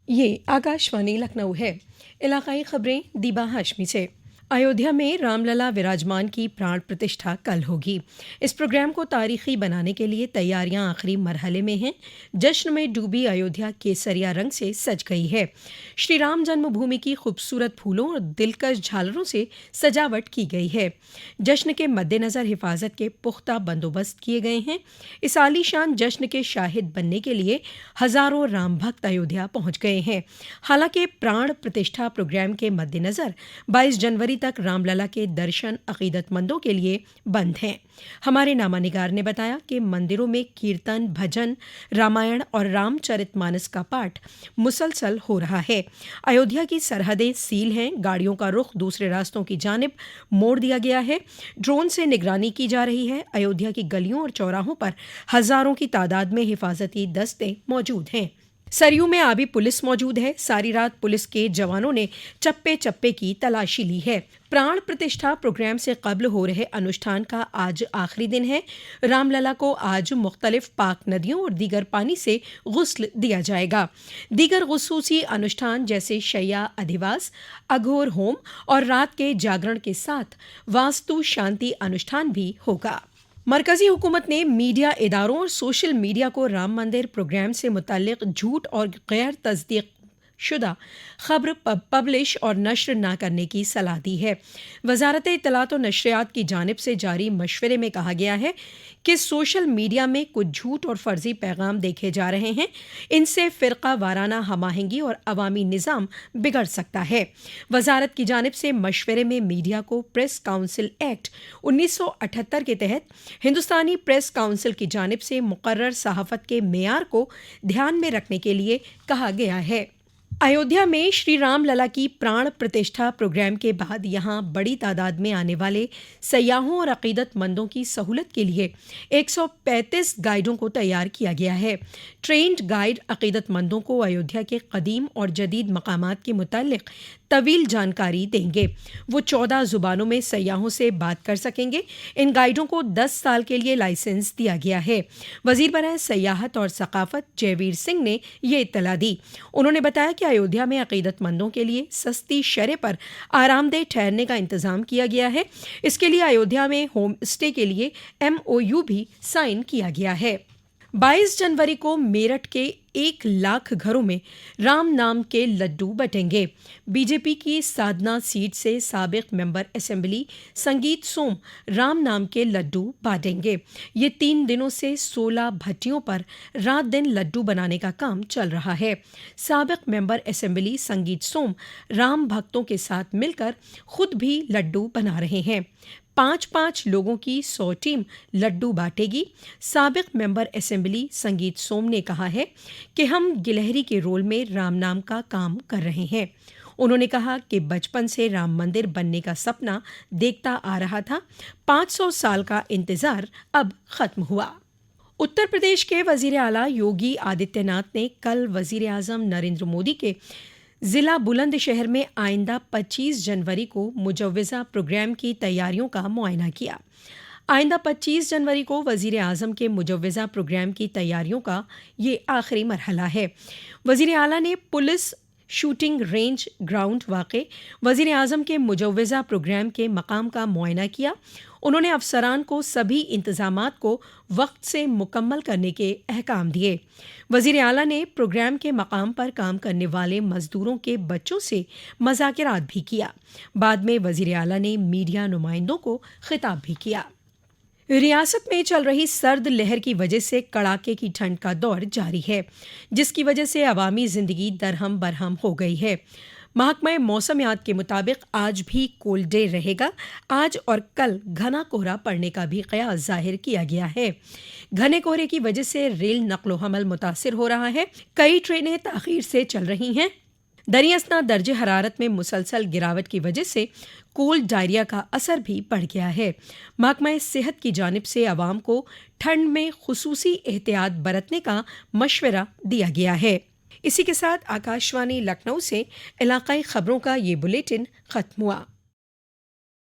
ये आकाशवाणी लखनऊ है। इलाकाई खबरें दीबा हाशमी से। अयोध्या में रामलला विराजमान की प्राण प्रतिष्ठा कल होगी। इस प्रोग्राम को तारीखी बनाने के लिए तैयारियां आखिरी मरहले में हैं। जश्न में डूबी अयोध्या केसरिया रंग से सज गई है। श्री राम जन्मभूमि की खूबसूरत फूलों और दिलकश झालरों से सजावट की गई है। जश्न के मद्देनज़र हिफाजत के पुख्ता बंदोबस्त किए गए हैं। इस आलीशान जश्न के शाहिद बनने के लिए हजारों राम भक्त अयोध्या पहुंच गए हैं। हालांकि प्राण प्रतिष्ठा प्रोग्राम के मद्देनज़र 22 जनवरी तक रामलला के दर्शन अकीदतमंदों के लिए बंद हैं। हमारे नामानिगार ने बताया कि मंदिरों में कीर्तन, भजन, रामायण और रामचरितमानस का पाठ मुसलसल हो रहा है। अयोध्या की सरहदें सील हैं। गाड़ियों का रुख दूसरे रास्तों की जानिब मोड़ दिया गया है। ड्रोन से निगरानी की जा रही है। अयोध्या की गलियों और चौराहों पर हजारों की तादाद में हिफाजती दस्ते मौजूद हैं। सरयू में आबी पुलिस मौजूद है। सारी रात पुलिस के जवानों ने चप्पे चप्पे की तलाशी ली है। प्राण प्रतिष्ठा प्रोग्राम से कब्ल हो रहे अनुष्ठान का आज आखिरी दिन है। रामलला को आज मुख्तलिफ पाक नदियों और दीगर पानी से गुस्ल दिया जाएगा। दीगर खुसूसी अनुष्ठान जैसे शैया अधिवास, अघोर होम और रात के जागरण के साथ वास्तु शांति अनुष्ठान भी होगा। मरकजी हुकूमत ने मीडिया इदारों और सोशल मीडिया को राम मंदिर प्रोग्राम से मुतल्लिक झूठ और गैर तस्दीक शुदा खबर पब्लिश और नश्र न करने की सलाह दी है। वजारत इत्तलात और नशरियात की जानिब से जारी मशवरे में कहा गया है कि सोशल मीडिया में कुछ झूठ और फर्जी पैगाम देखे जा रहे हैं। इनसे फ़िरका वाराना हमाहंगी और अवामी निज़ाम बिगड़ सकता है। वजारत की जानिब से मशवरे में मीडिया को प्रेस काउंसिल एक्ट 1978 के तहत हिंदुस्तानी प्रेस काउंसिल की जानिब से मुकर्रर सहाफ़त के मेयार को ध्यान में रखने के लिए कहा गया है। अयोध्या में श्री राम लला की प्राण प्रतिष्ठा प्रोग्राम के बाद यहां बड़ी तादाद में आने वाले सयाहों और अकीदतमंदों की सहूलत के लिए 135 गाइडों को तैयार किया गया है। ट्रेंड गाइड अकीदतमंदों को अयोध्या के कदीम और जदीद मकामात के मुतालिक तवील जानकारी देंगे। वो 14 ज़ुबानों में सयाहों से बात कर सकेंगे। इन गाइडों को 10 साल के लिए लाइसेंस दिया गया है। वज़ीर बराए सयाहत और सकाफत जयवीर सिंह ने ये इत्तला दी। उन्होंने बताया कि अयोध्या में अकीदतमंदों के लिए सस्ती शरह पर आरामदेह ठहरने का इंतज़ाम किया गया है। इसके लिए अयोध्या में होम स्टे के लिए MOU भी साइन किया गया है। 22 जनवरी को मेरठ के 1 लाख घरों में राम नाम के लड्डू बटेंगे। बीजेपी की साधना सीट से साबिक मेंबर असेंबली संगीत सोम राम नाम के लड्डू बांटेंगे। ये 3 दिनों से 16 भट्टियों पर रात दिन लड्डू बनाने का काम चल रहा है। साबिक मेंबर असेंबली संगीत सोम राम भक्तों के साथ मिलकर खुद भी लड्डू बना रहे हैं। 5-5 लोगों की 100 टीम लड्डू बांटेगी। साबिक मेंबर असेंबली संगीत सोम ने कहा है कि हम गिलहरी के रोल में राम नाम का काम कर रहे हैं। उन्होंने कहा कि बचपन से राम मंदिर बनने का सपना देखता आ रहा था। 500 साल का इंतजार अब खत्म हुआ। उत्तर प्रदेश के वजीर आला योगी आदित्यनाथ ने कल वजीर आजम नरेंद्र मोदी के ज़िला बुलंदशहर में आइंदा 25 जनवरी को मुजव्वज़ा प्रोग्राम की तैयारियों का मुआयना किया। आइंदा 25 जनवरी को वज़ीर आज़म के मुजव्वज़ा प्रोग्राम की तैयारियों का ये आखिरी मरहला है। वज़ीर आला ने पुलिस शूटिंग रेंज ग्राउंड वाक़े वज़ीर आज़म के मुजव्वज़ा प्रोग्राम के मकाम का मुआयना किया। उन्होंने अफसरान को सभी इंतज़ामात को वक्त से मुकम्मल करने के अहकाम दिए। वज़ीर आला ने प्रोग्राम के मकाम पर काम करने वाले मज़दूरों के बच्चों से मज़ाकिरात भी किया। बाद में वज़ीर आला ने मीडिया नुमाइंदों को खिताब भी किया। रियासत में चल रही सर्द लहर की वजह से कड़ाके की ठंड का दौर जारी है, जिसकी वजह से अवामी ज़िंदगी दरहम बरहम हो गई है। महकमा मौसमियात के मुताबिक आज भी कोल्ड डे रहेगा। आज और कल घना कोहरा पड़ने का भी क़यास जाहिर किया गया है। घने कोहरे की वजह से रेल नक्लो हमल मुतासिर हो रहा है। कई ट्रेनें ताख़ीर से चल रही हैं। दरियासना दर्जे हरारत में मुसलसल गिरावट की वजह से कोल्ड डायरिया का असर भी बढ़ गया है। महकमा सेहत की जानिब से आवाम को ठंड में खुसूसी एहतियात बरतने का मशवरा दिया गया है। इसी के साथ आकाशवाणी लखनऊ से इलाकाई खबरों का ये बुलेटिन ख़त्म हुआ।